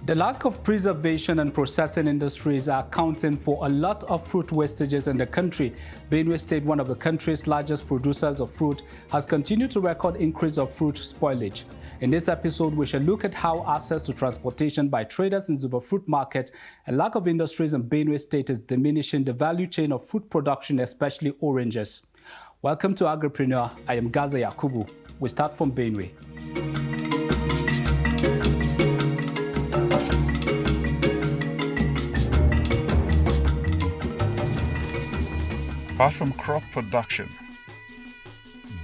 The lack of preservation and processing industries are accounting for a lot of fruit wastages in the country. Benue State, one of the country's largest producers of fruit, has continued to record increase of fruit spoilage. In this episode, we shall look at how access to transportation by traders in Zuba fruit market and lack of industries in Benue State is diminishing the value chain of fruit production, especially oranges. Welcome to AGRICPRENEUER. I am Gaza Yakubu. We start from Benue. Apart from crop production,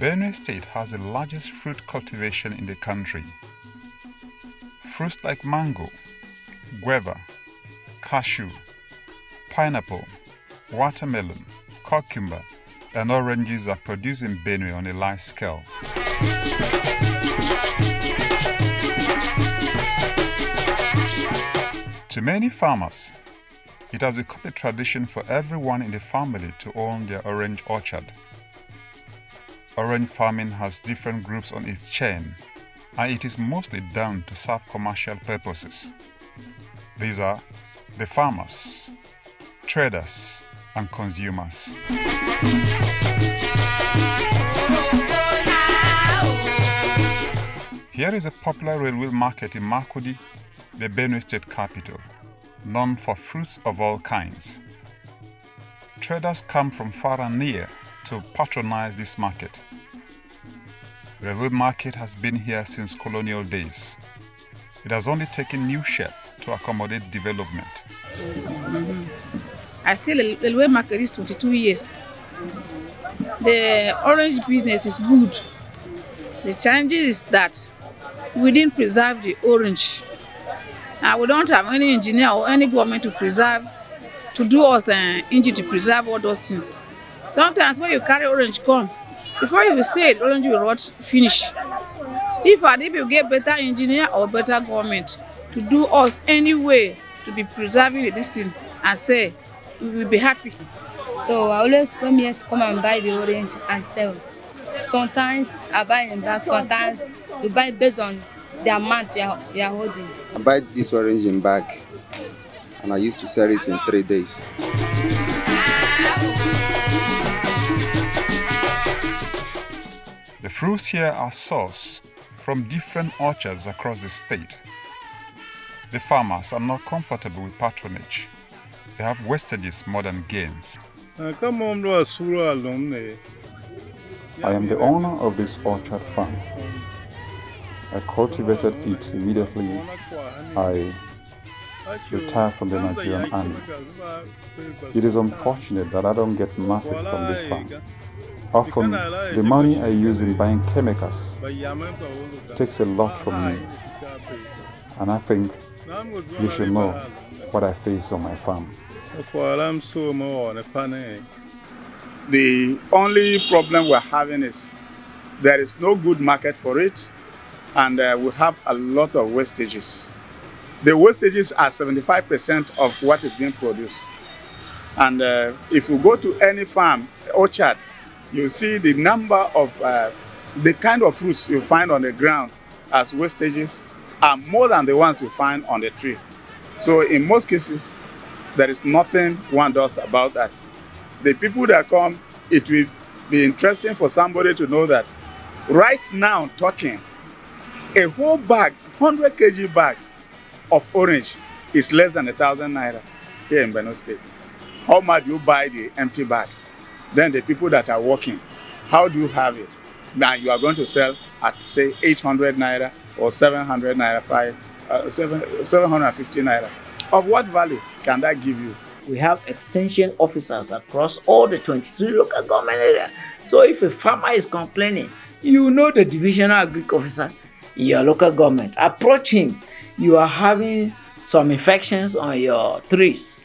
Benue State has the largest fruit cultivation in the country. Fruits like mango, guava, cashew, pineapple, watermelon, cucumber, and oranges are produced in Benue on a large scale. To many farmers, it has become a tradition for everyone in the family to own their orange orchard. Orange farming has different groups on its chain, and it is mostly done to serve commercial purposes. These are the farmers, traders, and consumers. Here is a popular railway market in Makurdi, the Benue State capital, known for fruits of all kinds. Traders come from far and near to patronize this market. The railway market has been here since colonial days. It has only taken new shape to accommodate development. I stay in the railway market is 22 years. The orange business is good. The challenge is that we didn't preserve the orange. We don't have any engineer or any government to preserve, to do us an engine to preserve all those things. Sometimes when you carry orange come, before you say it, orange will rot finish. If you get better engineer or better government to do us any way to be preserving this thing and say, we will be happy. So I always come here to come and buy the orange and sell. Sometimes I buy in bag, sometimes we buy based on the amount you are holding. I buy this orange in bag and I used to sell it in 3 days. The fruits here are sourced from different orchards across the state. The farmers are not comfortable with patronage. They have wastages more than gains. I am the owner of this orchard farm. I cultivated it immediately I retired from the Nigerian army. It is unfortunate that I don't get nothing from this farm. Often, the money I use in buying chemicals takes a lot from me, and I think you should know what I face on my farm. The only problem we're having is there is no good market for it, and we have a lot of wastages. The wastages are 75% of what is being produced. And if you go to any farm, orchard, you see the number of the kind of fruits you find on the ground as wastages are more than the ones you find on the tree. So in most cases, there is nothing one does about that. The people that come, it will be interesting for somebody to know that right now talking, a whole bag, 100 kg bag of orange is less than 1,000 naira here in Benue State. How much do you buy the empty bag? Then the people that are working, how do you have it? Now you are going to sell at say 800 naira or 700 naira, 750 naira. Of what value can that give you? We have extension officers across all the 23 local government areas. So if a farmer is complaining, you know the divisional agric officer in your local government. Approach him. You are having some infections on your trees.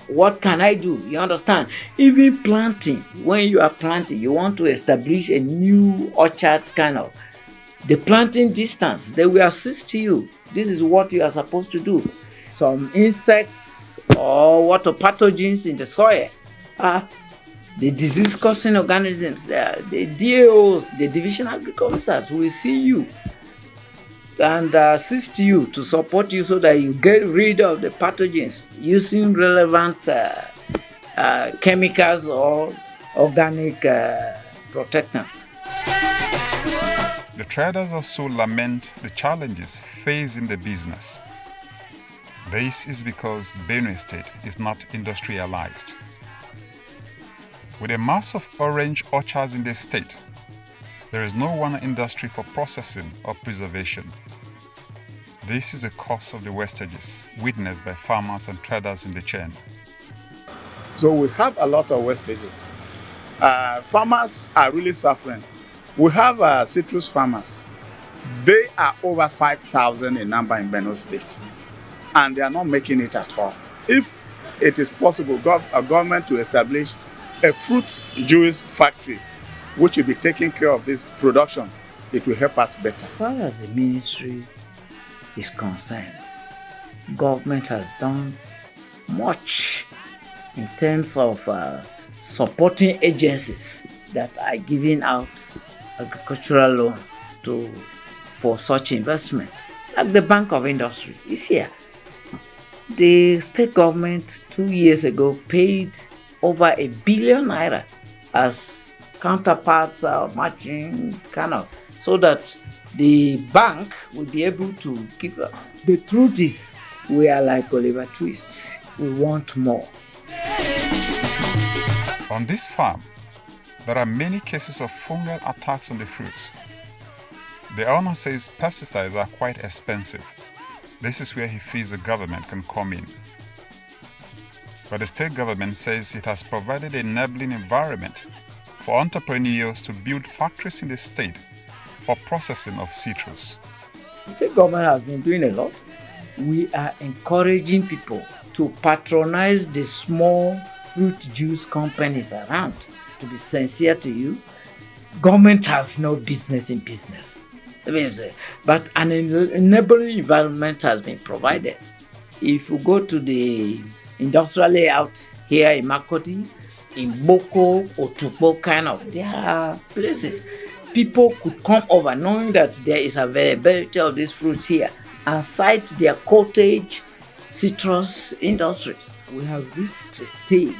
What can I do? You understand? Even planting, when you are planting, you want to establish a new orchard kind of. The planting distance, they will assist you. This is what you are supposed to do. Some insects or water pathogens in the soil. The disease-causing organisms, the DAOs, the divisional agric officers will see you. and assist you to support you so that you get rid of the pathogens using relevant chemicals or organic protectants. The traders also lament the challenges faced in the business. This is because Benue State is not industrialized. With a mass of orange orchards in the state, there is no one industry for processing or preservation. This is the cause of the wastages witnessed by farmers and traders in the chain. So we have a lot of wastages. Farmers are really suffering. We have citrus farmers. They are over 5,000 in number in Benue State, and they are not making it at all. If it is possible, a government to establish a fruit juice factory which will be taking care of this production, it will help us better. As far as the ministry is concerned, government has done much in terms of supporting agencies that are giving out agricultural loan for such investment. Like the Bank of Industry is here. The state government 2 years ago paid over ₦1 billion as counterparts matching kind of, so that the bank will be able to keep up. The truth is, we are like Oliver Twist. We want more. On this farm, there are many cases of fungal attacks on the fruits. The owner says pesticides are quite expensive. This is where he feels the government can come in. But the state government says it has provided an enabling environment for entrepreneurs to build factories in the state for processing of citrus. The state government has been doing a lot. We are encouraging people to patronize the small fruit juice companies around. To be sincere to you, government has no business in business. But an enabling environment has been provided. If you go to the industrial layout here in Makodi, in Boko, Otukpo, kind of, there are places people could come over knowing that there is availability of these fruits here and site their cottage citrus industries. We have reached a stage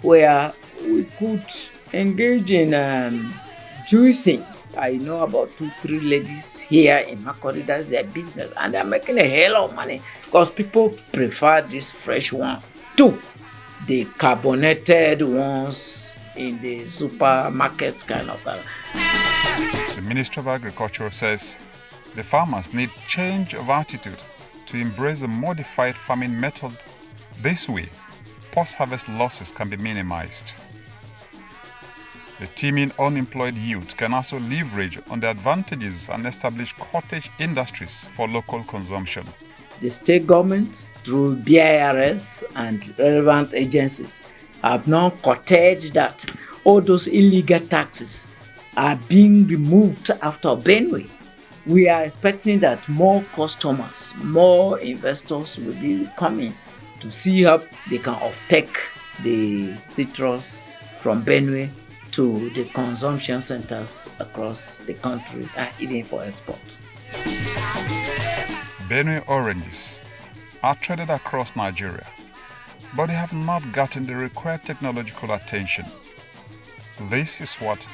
where we could engage in juicing. I know about 2-3 ladies here in Makodi, that's their business, and they're making a hell of money because people prefer this fresh one to the carbonated ones in the supermarkets kind of. The Ministry of Agriculture says the farmers need change of attitude to embrace a modified farming method. This way, post-harvest losses can be minimized. The teeming unemployed youth can also leverage on the advantages and establish cottage industries for local consumption. The state government, through BIRS and relevant agencies, have now curtailed that all those illegal taxes are being removed after Benue. We are expecting that more customers, more investors will be coming to see how they can offtake the citrus from Benue to the consumption centers across the country and even for export. Benue oranges are traded across Nigeria, but they have not gotten the required technological attention. This is what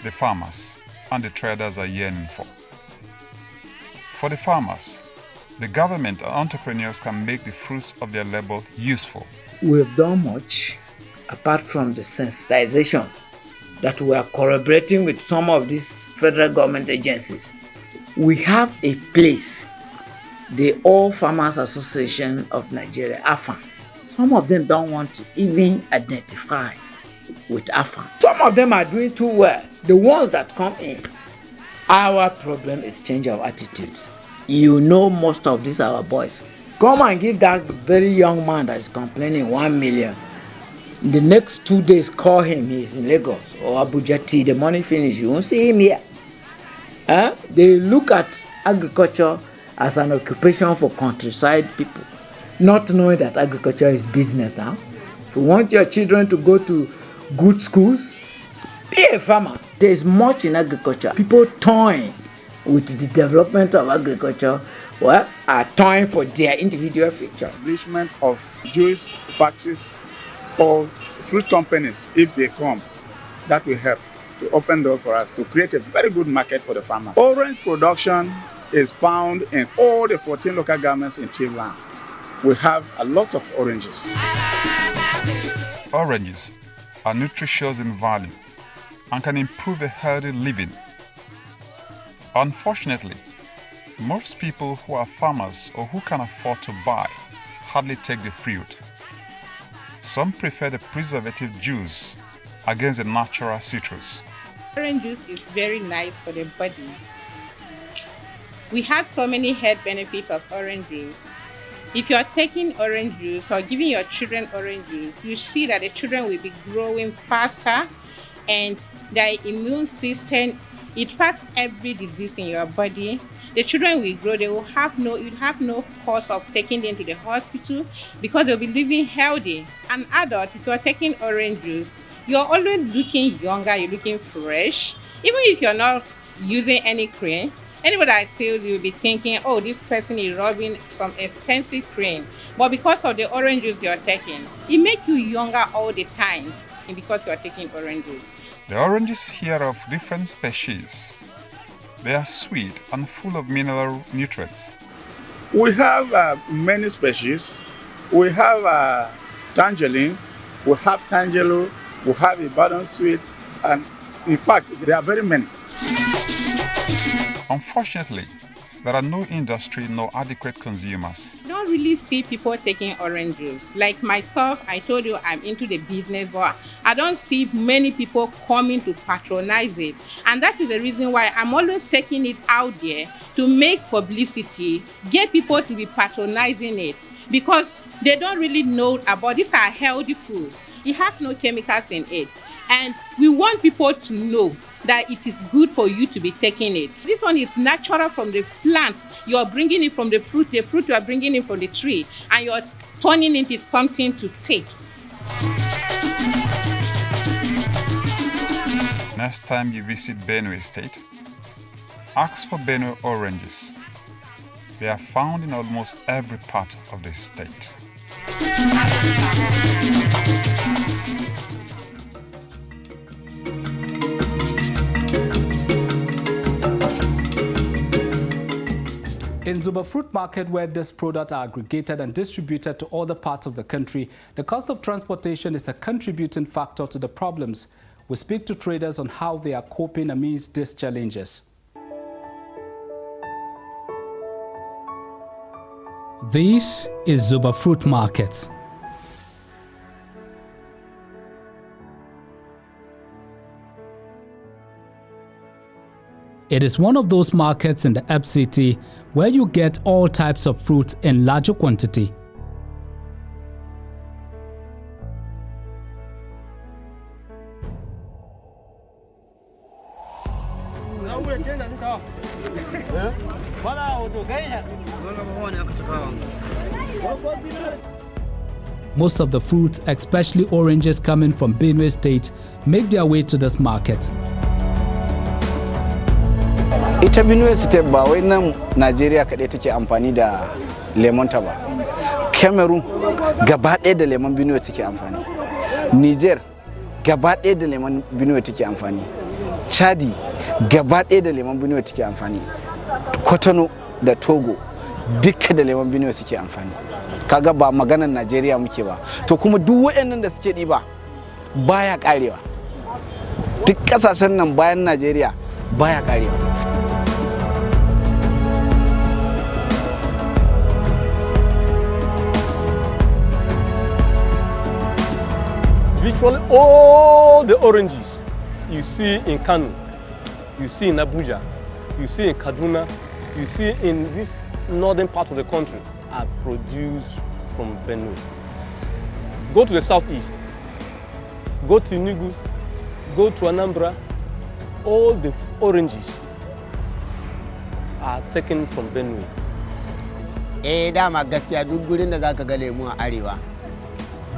the farmers and the traders are yearning for. For the farmers, the government and entrepreneurs can make the fruits of their labor useful. We have done much apart from the sensitization that we are collaborating with some of these federal government agencies. We have a place, the All Farmers Association of Nigeria, AFAN. Some of them don't want to even identify with AFAN. Some of them are doing too well. The ones that come in, our problem is change of attitudes. You know, most of these our boys. Come and give that very young man that is complaining 1 million. In the next 2 days, call him. He's in Lagos or Abuja till the money finish. You won't see him here. They look at agriculture as an occupation for countryside people, not knowing that agriculture is business now. If you want your children to go to good schools, be a farmer. There's much in agriculture. People toying with the development of agriculture, well, are toying for their individual future. Establishment of juice factories or fruit companies, if they come, that will help to open door for us to create a very good market for the farmers. Orange production is found in all the 14 local governments in Tivland. We have a lot of oranges. Oranges are nutritious in value and can improve a healthy living. Unfortunately, most people who are farmers or who can afford to buy hardly take the fruit. Some prefer the preservative juice against the natural citrus. Orange juice is very nice for the body. We have so many health benefits of orange juice. If you're taking orange juice or giving your children orange juice, you see that the children will be growing faster and their immune system, it fights every disease in your body. The children will grow, you'll have no cause of taking them to the hospital because they'll be living healthy. An adult, if you're taking orange juice, you're always looking younger, you're looking fresh. Even if you're not using any cream, anybody I see you'll be thinking, oh, this person is rubbing some expensive cream. But because of the orange juice you're taking, it makes you younger all the time because you're taking orange juice. The oranges here are of different species. They are sweet and full of mineral nutrients. We have many species. We have tangerine, we have tangelo, we have Ibadan sweet, and in fact, there are very many. Unfortunately, there are no industry nor adequate consumers. I don't really see people taking orange juice. Like myself, I told you I'm into the business, but I don't see many people coming to patronize it. And that is the reason why I'm always taking it out there to make publicity, get people to be patronizing it, because they don't really know about this are healthy food. It has no chemicals in it. And we want people to know that it is good for you to be taking it. This one is natural from the plant. You are bringing it from the fruit you are bringing it from the tree, and you are turning it into something to take. Next time you visit Benue State, ask for Benue oranges. They are found in almost every part of the state. In Zuba Fruit Market, where these products are aggregated and distributed to other parts of the country, the cost of transportation is a contributing factor to the problems. We speak to traders on how they are coping amidst these challenges. This is Zuba Fruit Market. It is one of those markets in the FCT where you get all types of fruit in larger quantity. Most of the fruits, especially oranges coming from Benue State, make their way to this market. Ita Benue State ba wai nan Najeriya kaɗai take amfani da lemon ta ba. Cameroon gaba ɗaya da lemon Benue take amfani. Niger gaba ɗaya da lemon Benue take amfani. Chadi gaba ɗaya da lemon Benue take amfani. Cotonou da Togo duka da lemon Benue suke amfani. Kaga ba maganar Najeriya muke ba. To kuma duk waɗannan da suke ɗiba baya ƙarewa. Duk ƙasashen nan bayan Najeriya baya ƙarewa. Virtually all the oranges you see in Kano, you see in Abuja, you see in Kaduna, you see in this northern part of the country are produced from Benue. Go to the southeast, go to Enugu, go to Anambra, all the oranges are taken from Benue. Dama gaskiya duk gurin da zaka ga lemu a arewa.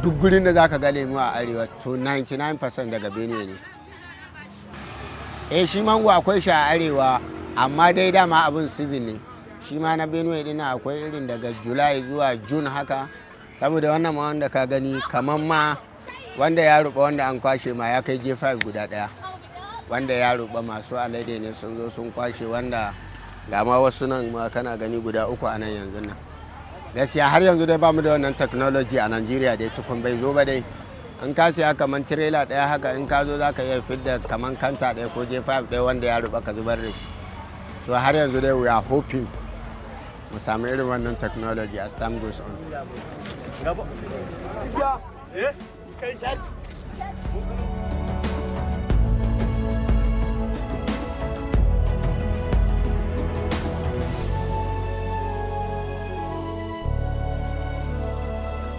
Duk gurin da zaka ga lemu a arewa to 99% daga Benue ne. Shi mango akwai shi a arewa amma dai dama abin season ne shi ma na Benue din akwai irin daga July zuwa June haka saboda wannan ma wanda ka gani kaman ma wanda ya ruba wanda an kwashe ma ya kai J5 guda daya wanda ya ruba masu alade ne sun zo sun kwashe wanda ga ma wasu nan ma kana gani guda uku a nan yanzu nan gaskiya har yanzu dai bamu da wannan technology a Nigeria dai tukun bai zo ba dai in ka siya kaman trailer daya haka in ka zo zaka iya fidda kaman kanta daya ko J5 daya wanda ya ruba ka zubar da shi so har yanzu dai we are hoping mu samu irin wannan technology as time goes on.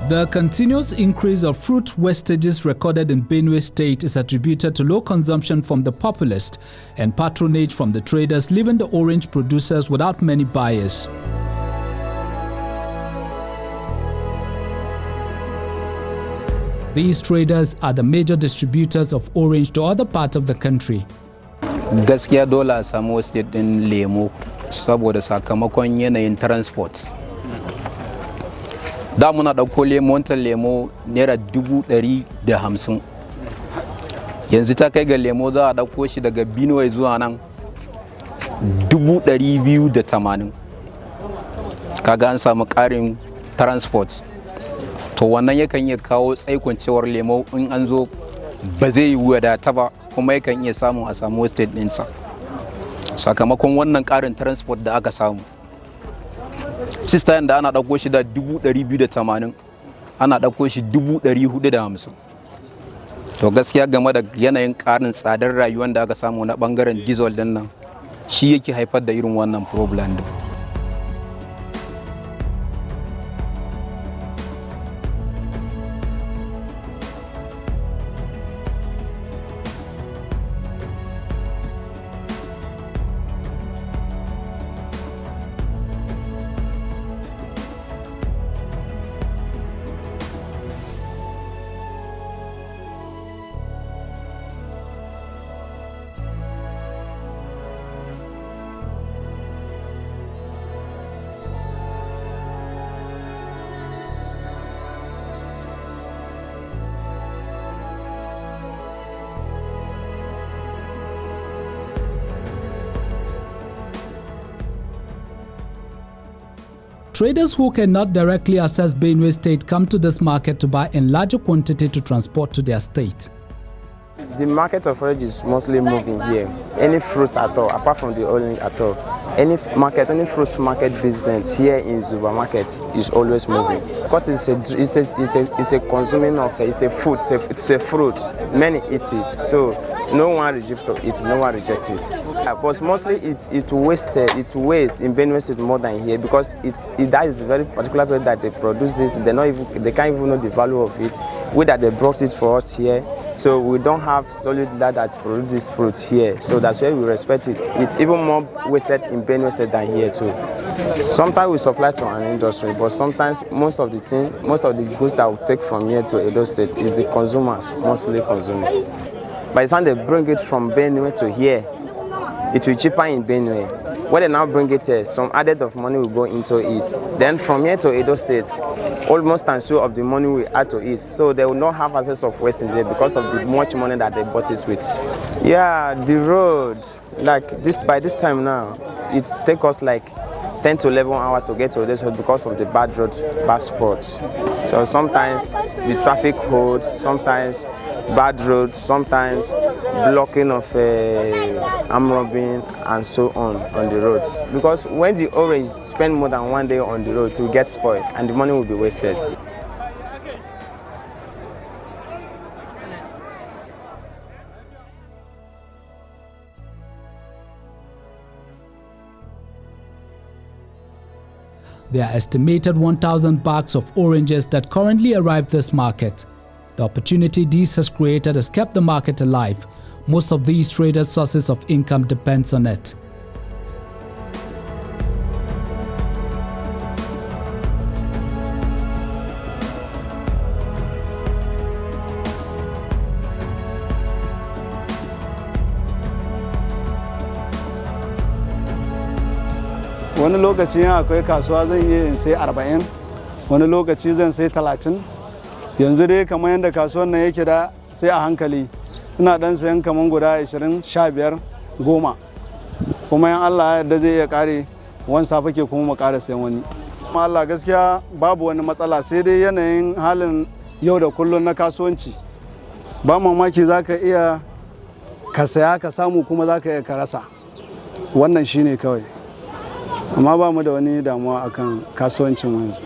The continuous increase of fruit wastages recorded in Benue State is attributed to low consumption from the populace and patronage from the traders, leaving the orange producers without many buyers. These traders are the major distributors of orange to other parts of the country. Gaskiya dole a samu wastage din lemo saboda sakamakon yanayin transport. Da muna ɗauko montar lemo naira 150. Yanzu ta kai ga lemo za a ɗauko shi daga Benue zuwa nan 280. Kaga an samu ƙarin transport. To wannan yakan iya kawo tsaikon cewar lemo in an zo ba zai yi wadata ba kuma yakan iya samu a samu wastage ɗinsa. Sakamakon wannan ƙarin transport da aka samu. Sistayen da ana ɗauko shi da 280 ana ɗauko shi 450. To gaskiya game da yanayin ƙarin tsadar rayuwar da aka samu na ɓangaren diesel din nan shi yake haifar da irin wannan problem din. Traders who cannot directly access Benue State come to this market to buy in larger quantity to transport to their state. The market of orange is mostly moving here. Any fruit at all, apart from the orange at all. Any fruit market business here in Zuba market is always moving. Because it's a consuming of it's a food, it's a fruit. Many eat it, so no one rejects it, no one rejects it. But mostly it wastes in Benue State more than here because that is very particular place that they produce this. They can't even know the value of it. We that they brought it for us here. So we don't have solid land that produce this fruit here. So that's why we respect it. It's even more wasted in Benue State than here too. Sometimes we supply to an industry, but sometimes most of the goods that we take from here to Edo State is the consumers, mostly consumers. By the time they bring it from Benue to here, it will cheaper in Benue. When they now bring it here, some added of money will go into it. Then from here to Edo State, almost and so of the money we add to it. So they will not have access of wasting there because of the much money that they bought it with. Yeah, the road, like this by this time now, it takes us like 10 to 11 hours to get to this because of the bad road, bad spots. So sometimes the traffic holds, sometimes bad roads, sometimes blocking of arm robbing and so on the roads. Because when the orange spend more than 1 day on the road, it will get spoiled and the money will be wasted. There are estimated 1,000 bags of oranges that currently arrive this market. The opportunity this has created has kept the market alive. Most of these traders' sources of income depends on it. wani lokaci akwai kasuwa zan yi in sai 40, wani lokaci zan sai 30. Yanzu dai kamar yadda kasuwar nan yake da sai a hankali, ina dan sayan kamar guda 20, 15, 10. Kuma yan Allah yadda zai iya kare wani safe ke kuma mu kara sayan wani. Kuma Allah gaskiya babu wani matsala, sai dai yanayin halin yau da kullum na kasuwanci. Ba mamaki za ka iya ka saya ka samu kuma za ka iya ka rasa. Wannan shine kawai. Amma ba mu da wani damuwa akan kasuwancin yanzu.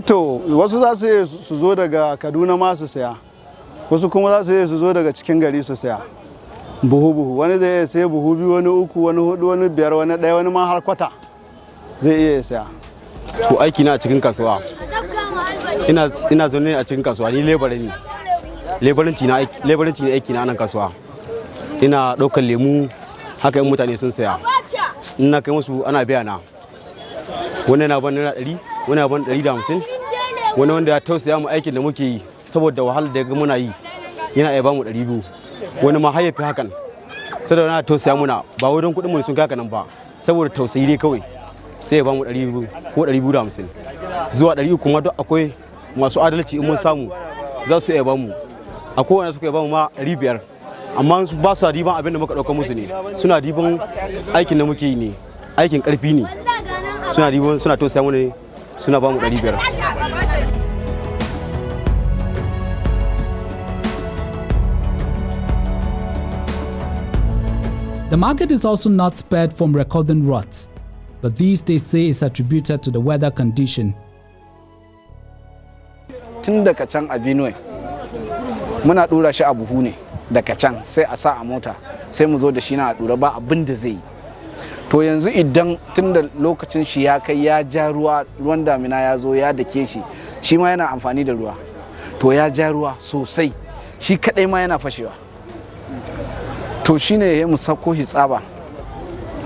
To wasu za su iya su zo daga Kaduna ma su saya, wasu kuma za su iya su zo daga cikin gari su saya buhu, wani zai iya saya buhu 2, wani 3, wani 4, wani 5, wani 1, wani ma har kwata zai iya saya. To aiki na a cikin kasuwa, ina zaune a cikin kasuwa, ni lebara ne, lebaranci ne aiki na nan kasuwa. Ina ɗaukar lemu haka in mutane sun saya, ina kai musu ana biya na, wani na ban naira 100, wani na ban 150, wani wanda ya tausaya mu aikin da muke yi saboda wahalar da ga muna yi yana iya bamu 200, wani ma hayyafi hakan saboda na tausaya muna ba wurin kuɗin mu sun kaka nan ba, saboda tausayi ne kawai sai ya bamu 200 ko 250 zuwa 300. Kuma duk akwai masu adalci in mun samu za su iya bamu, akwai wanda suka iya bamu ma 500, amma su ba su diban abin da muka ɗauka musu ne, suna diban aikin da muke yi ne, aikin ƙarfi ne, suna diban suna tausaya mu ne, suna bamu 500. The market is also not spared from recording rots, but these they say is attributed to the weather condition. Tun daga can a Benue muna dura shi a buhu ne daga can sai a sa a mota sai mu zo da shi na a dura ba abin da zai yi. To yanzu idan tun da lokacin shi ya kai ya ja ruwan damina ya zo ya dake shi ma yana amfani da ruwa, to ya ja ruwa sosai shi kadai ma yana fashewa. To shine ya mu sako shi tsaba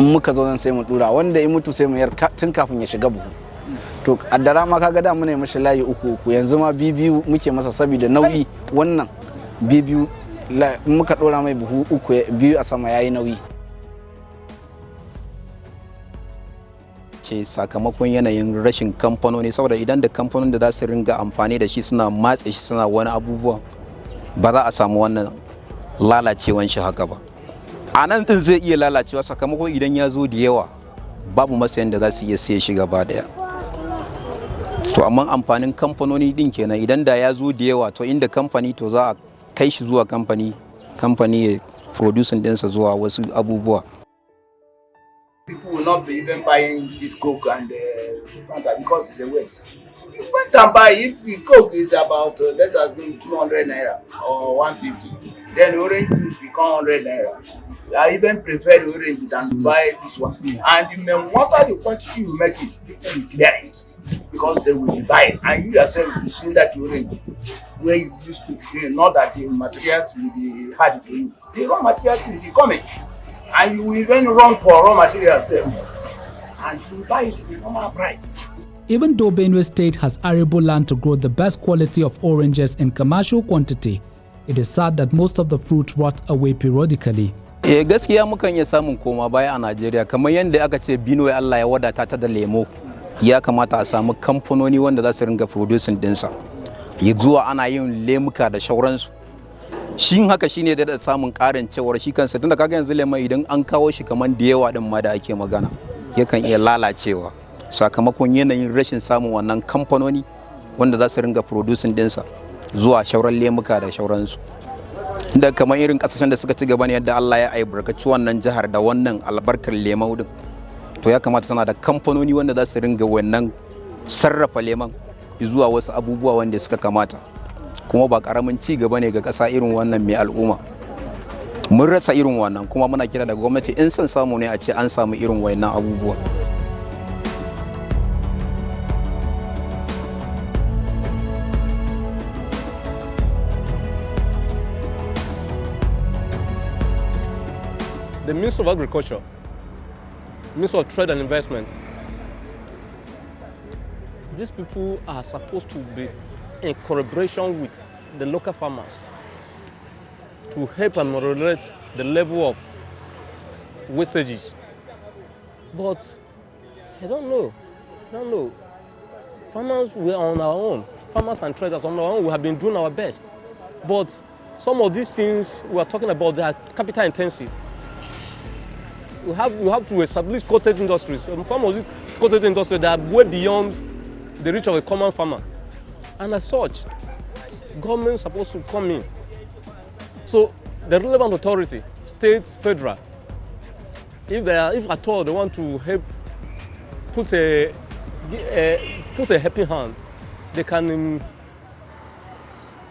in muka zo nan sai mu dura, wanda ya mutu sai mu yar tun kafin ya shiga buhu. To addara ma kaga da muna mashi layi 3, yanzu ma biyu muke masa saboda nauyi, wannan biyu muka dora mai buhu 3, 2 a sama yayi nauyi. Ce sakamakon yanayin rashin kamfanoni, saboda idan da kamfanonin da za su ringa amfani da shi suna matse shi suna wani abubuwa ba za a samu wannan lalacewan shi haka ba. A nan din zai iya lalacewa sakamakon idan ya zo da yawa babu masayan da za su iya siya shi gaba daya. To amma amfanin kamfanoni din kenan, idan da ya zo da yawa to inda kamfani to za a kai shi zuwa kamfani ya producing dinsa zuwa wasu abubuwa. People will not be even buying this Coke and Fanta because it's a waste. You went and buy, if the Coke is about, let's assume 200 naira or 150, then the orange juice become 100 naira. I even prefer the orange than to buy this one. And no matter the quantity you make it, people will clear it because they will be buying. And you yourself will be seeing that orange where you used to feel, not that the materials will be hard to you. The raw materials will be coming. And you will even run for raw materials and you buy it at the normal price. Even though Benue State has arable land to grow the best quality of oranges in commercial quantity, it is sad that most of the fruit rot away periodically. Gaskiya mukan iya samun koma baya a Najeriya, kamar yadda aka ce Benue Allah ya wadata ta da lemo, ya kamata a samu kamfanoni wanda za su ringa producing dinsa. Zuwa ana yin lemuka da shauransu. Shin haka shine da samun karin cewar shi kansa, tunda kaga yanzu lemon idan an kawo shi kaman da yawa din ma da ake magana yakan iya lalacewa sakamakon yanayin rashin samun wannan kamfanoni wanda za su ringa producing dinsa zuwa shauran lemuka da shauransu. Da kamar irin kasashen da suka ci gaba ne yadda Allah ya albarkaci wannan jihar da wannan albarkar lemon din, to ya kamata tana da kamfanoni wanda za su ringa wannan sarrafa lemon zuwa wasu abubuwa wanda suka kamata. Kuma ba karamin ci gaba ne ga ƙasa irin wannan mai al'umma. Mun rasa irin wannan kuma muna kira da gwamnati in son samu ne a ce an samu irin wayannan abubuwa. The Minister of Agriculture, Minister of Trade and Investment, these people are supposed to be in collaboration with the local farmers to help ameliorate the level of wastages. But I don't know. Farmers were on our own. Farmers and traders on our own, we have been doing our best. But some of these things we are talking about, they are capital intensive. We have to establish cottage industries. Some of these cottage industries that are way beyond the reach of a common farmer. And as such, government is supposed to come in. So the relevant authority, state, federal, if at all they want to help put a helping hand, they can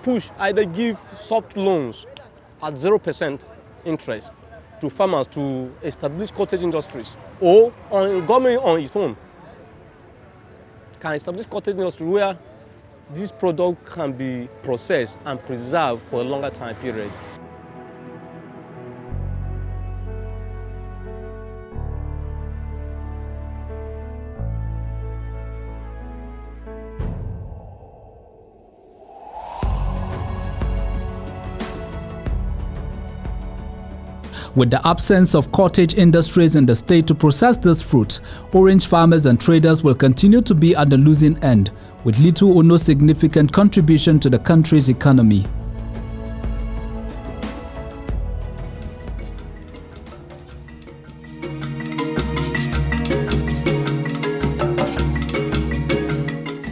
push, either give soft loans at 0% interest to farmers to establish cottage industries, or government on its own can establish cottage industry where this product can be processed and preserved for a longer time period. With the absence of cottage industries in the state to process this fruit, orange farmers and traders will continue to be at the losing end, with little or no significant contribution to the country's economy.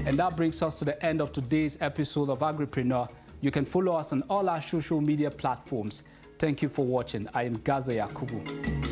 And that brings us to the end of today's episode of Agripreneur. You can follow us on all our social media platforms. Thank you for watching. I am Gaza Yakubu.